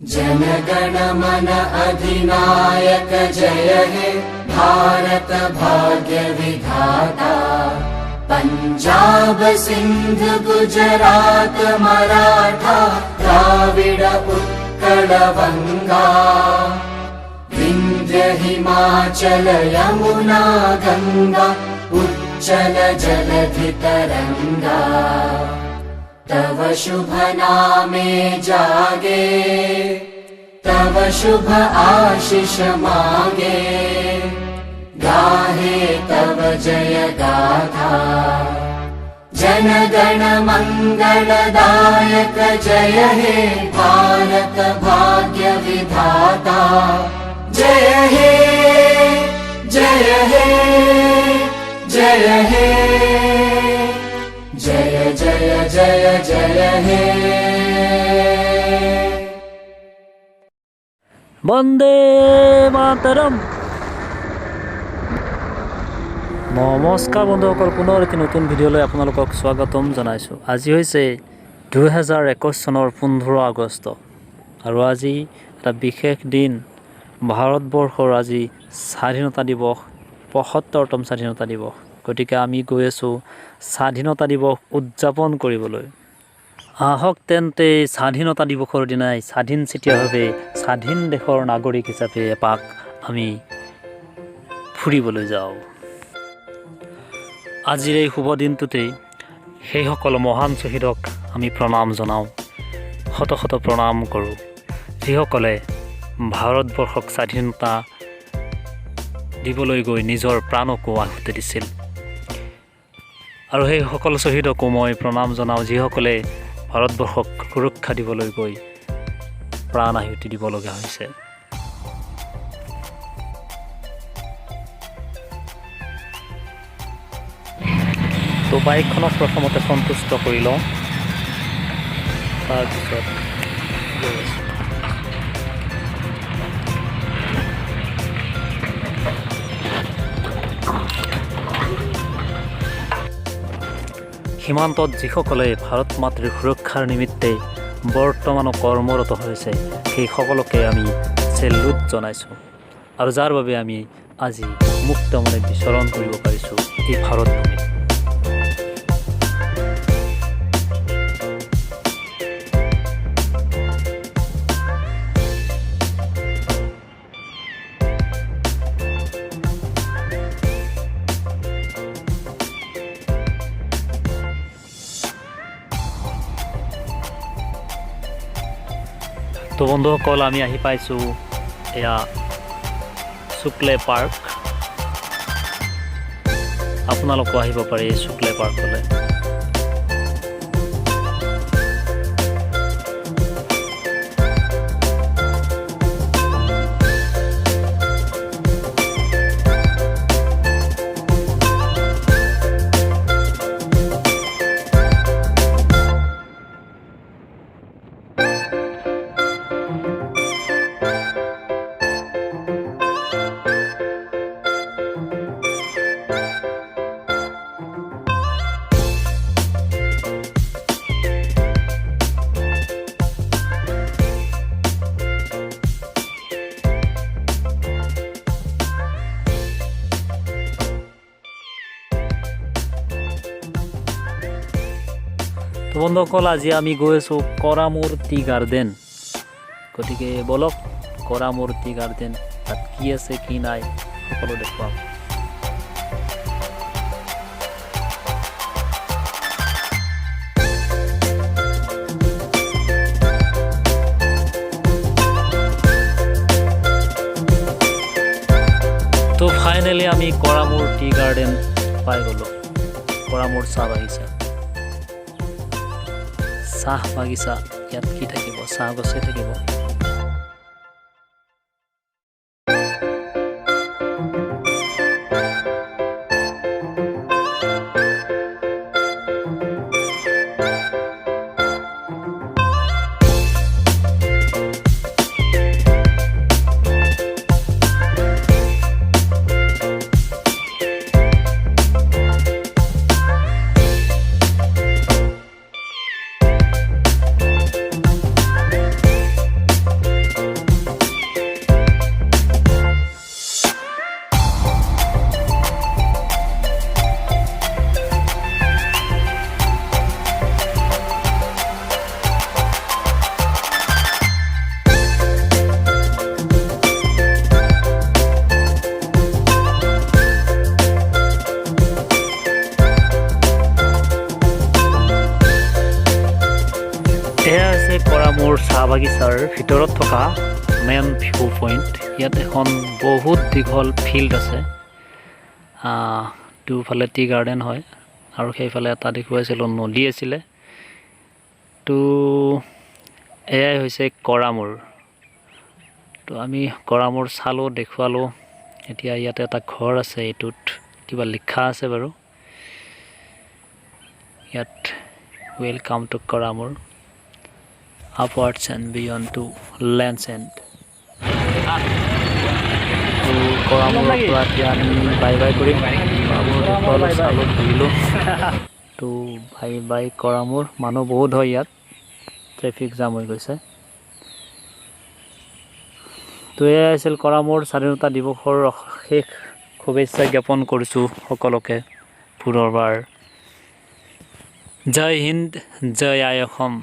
जनगण मन अधिनायक जय हे भारत भाग्य विधाता। पंजाब सिंध गुजरात मराठा द्राविड उत्कल बंगा। विंध्य हिमाचल यमुना गंगा उच्चल जलधि तरंगा। तव शुभ नामे जागे तव शुभ आशीष मागे। गाहे तव जय गाथा जनगण मंगलदायक जय हे भारत भाग्य विधाता। जय हे जय हे जय हे जय जय जय जय हे। বন্দে মাতৰম। নমস্কাৰ বন্ধুসকল, পুনৰ এটি নতুন ভিডিঅ'লৈ আপোনালোকক স্বাগতম জনাইছোঁ। আজি হৈছে 2021 চনৰ 15 আগষ্ট আৰু আজি এটা বিশেষ দিন। ভাৰতবৰ্ষৰ আজি স্বাধীনতা দিৱস, ৭৫তম স্বাধীনতা দিৱস। গতিকে আমি গৈ আছোঁ স্বাধীনতা দিৱস উদযাপন কৰিবলৈ। আহক তেন্তে স্বাধীনতা দিৱসৰ দিনাই স্বাধীন চিতীয়াভাৱে স্বাধীন দেশৰ নাগৰিক হিচাপে এপাক আমি ফুৰিবলৈ যাওঁ। আজিৰ এই শুভ দিনটোতেই সেইসকল মহান শ্বহীদক আমি প্ৰণাম জনাওঁ, শত শত প্ৰণাম কৰোঁ, যিসকলে ভাৰতবৰ্ষক স্বাধীনতা দিবলৈ গৈ নিজৰ প্ৰাণকো আহুতি দিছিল। আৰু সেই সকল শ্বহীদকো মই প্ৰণাম জনাওঁ, যিসকলে ভাৰতবৰ্ষক সুৰক্ষা দিবলৈ গৈ প্ৰাণ আহুতি দিব লগা হৈছে। তো বাইকখনক প্ৰথমতে সন্তুষ্ট কৰি লওঁ, তাৰপিছত গৈ আছোঁ। সীমান্তত যিসকলে ভাৰত মাতৃৰ সুৰক্ষাৰ নিমিত্তে বৰ্তমানো কৰ্মৰত হৈছে, সেই সকলোকে আমি চেলুট জনাইছোঁ, আৰু যাৰ বাবে আমি আজি মুক্ত মনে বিচৰণ কৰিব পাৰিছোঁ এই ভাৰতভূমিত। তো বন্ধুসকল, আমি আহি পাইছোঁ এয়া শুক্লে পাৰ্ক। আপোনালোকো আহিব পাৰে এই শুক্লে পাৰ্কলৈ। তো বন্ধুসকল, আজি আমি গৈ আছোঁ কৰামূৰ টি গাৰ্ডেন। গতিকে বলক কৰামূৰ টি গাৰ্ডেন, তাত কি আছে কি নাই সকলো দেখুৱাম। তো ফাইনেলি আমি কৰামূৰ টি গাৰ্ডেন পাই গ'লোঁ। কৰামূৰ চাহ বাগিচা, চাহ বাগিচা, ইয়াত কি থাকিব, চাহ গছে থাকিব। কৰামূৰ চাহ বাগিচাৰ ভিতৰত থকা মেইন ভিউ পইণ্ট। ইয়াত এখন বহুত দীঘল ফিল্ড আছে, দুফালে টি গাৰ্ডেন হয় আৰু সেইফালে এটা দেখুৱাইছিলোঁ নদী আছিলে। তো এয়াই হৈছে কৰামূৰ। তো আমি কৰামূৰ চালোঁ, দেখুৱালোঁ। এতিয়া ইয়াতে এটা ঘৰ আছে, এইটোত কিবা লিখা আছে বাৰু। ইয়াত welcome to Karamur, upwards and beyond to lands end. তো কৰামূৰৰ পৰা এতিয়া আমি বাই বাই কৰিম। কৰামূৰ দেখুৱালোঁ, চালোঁ, ঘূৰিলোঁ। তো বাই বাই কৰামূৰ। মানুহ বহুত হয় ইয়াত, ট্ৰেফিক জাম হৈ গৈছে। তো এয়াই আছিল কৰামূৰ স্বাধীনতা দিৱসৰ শেষ শুভেচ্ছা জ্ঞাপন কৰিছোঁ সকলোকে পুনৰবাৰ। জয় হিন্দ, জয় আই অসম।